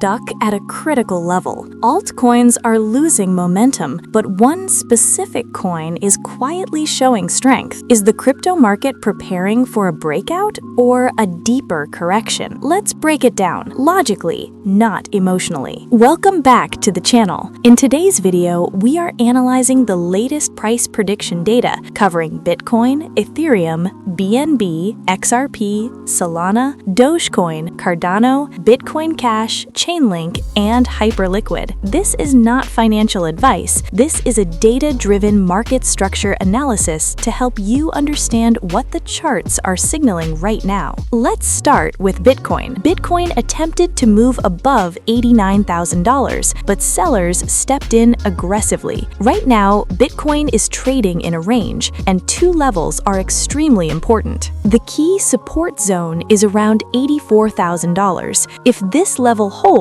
Stuck at a critical level. Altcoins are losing momentum, but one specific coin is quietly showing strength. Is the crypto market preparing for a breakout or a deeper correction? Let's break it down logically, not emotionally. Welcome back to the channel. In today's video, we are analyzing the latest price prediction data covering Bitcoin, Ethereum, BNB, XRP, Solana, Dogecoin, Cardano, Bitcoin Cash, Chainlink, and Hyperliquid. This is not financial advice. This is a data-driven market structure analysis to help you understand what the charts are signaling right now. Let's start with Bitcoin. Bitcoin attempted to move above $89,000, but sellers stepped in aggressively. Right now, Bitcoin is trading in a range, and two levels are extremely important. The key support zone is around $84,000. If this level holds,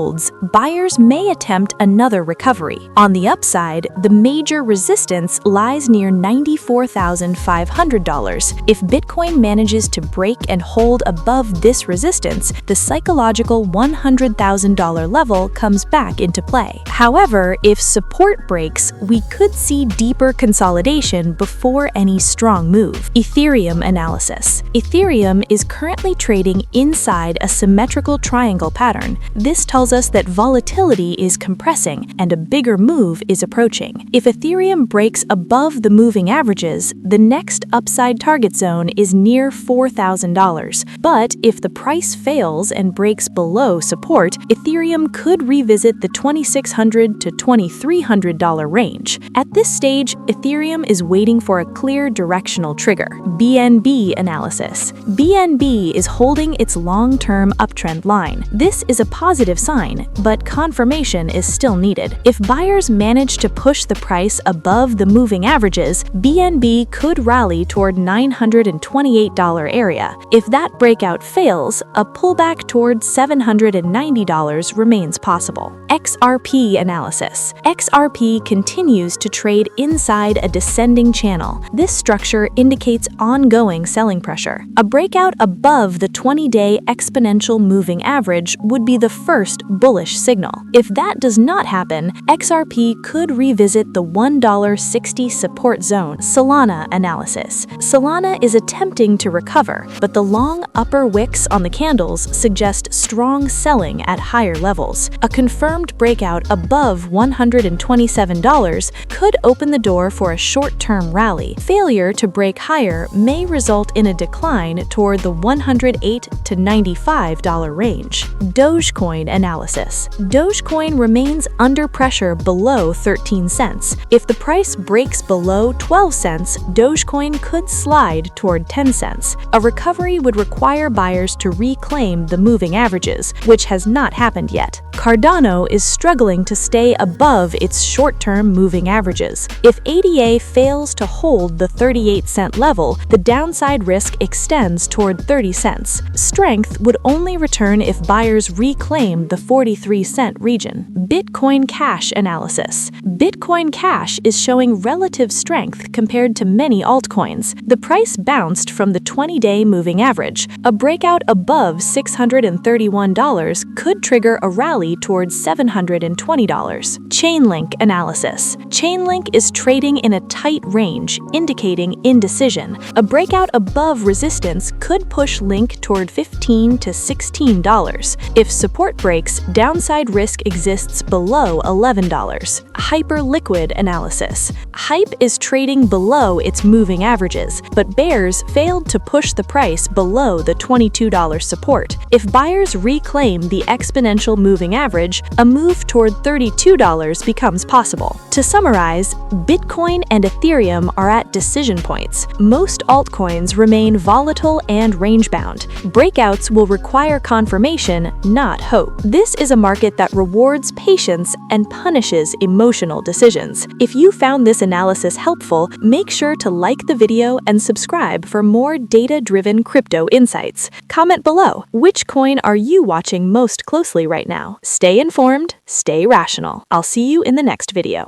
buyers may attempt another recovery. On the upside, the major resistance lies near $94,500. If Bitcoin manages to break and hold above this resistance, the psychological $100,000 level comes back into play. However, if support breaks, we could see deeper consolidation before any strong move. Ethereum analysis. Ethereum is currently trading inside a symmetrical triangle pattern. This tells us that volatility is compressing and a bigger move is approaching. If Ethereum breaks above the moving averages, the next upside target zone is near $4,000. But if the price fails and breaks below support, Ethereum could revisit the $2,600 to $2,300 range. At this stage, Ethereum is waiting for a clear directional trigger. BNB analysis. BNB is holding its long-term uptrend line. This is a positive sign, but confirmation is still needed. If buyers manage to push the price above the moving averages, BNB could rally toward $928 area. If that breakout fails, a pullback toward $790 remains possible. XRP analysis. XRP continues to trade inside a descending channel. This structure indicates ongoing selling pressure. A breakout above the 20-day exponential moving average would be the first bullish signal. If that does not happen, XRP could revisit the $1.60 support zone. Solana analysis. Solana is attempting to recover, but the long upper wicks on the candles suggest strong selling at higher levels. A confirmed breakout above $127 could open the door for a short-term rally. Failure to break higher may result in a decline toward the $108 to $95 range. Dogecoin analysis. Dogecoin remains under pressure below 13 cents. If the price breaks below 12 cents, Dogecoin could slide toward 10 cents. A recovery would require buyers to reclaim the moving averages, which has not happened yet. Cardano is struggling to stay above its short-term moving averages. If ADA fails to hold the 38-cent level, the downside risk extends toward 30 cents. Strength would only return if buyers reclaim the 43-cent region. Bitcoin Cash analysis. Bitcoin Cash is showing relative strength compared to many altcoins. The price bounced from the 20-day moving average. A breakout above $631 could trigger a rally towards $720. Chainlink analysis. Chainlink is trading in a tight range, indicating indecision. A breakout above resistance could push Link toward $15 to $16. If support breaks, downside risk exists below $11. Hyperliquid analysis. Hype is trading below its moving averages, but bears failed to push the price below the $22 support. If buyers reclaim the exponential moving average, a move toward $32 becomes possible. To summarize, Bitcoin and Ethereum are at decision points. Most altcoins remain volatile and range-bound. Breakouts will require confirmation, not hope. This is a market that rewards patience and punishes emotional decisions. If you found this analysis helpful, make sure to like the video and subscribe for more data-driven crypto insights. Comment below, which coin are you watching most closely right now? Stay informed, stay rational. I'll see you in the next video.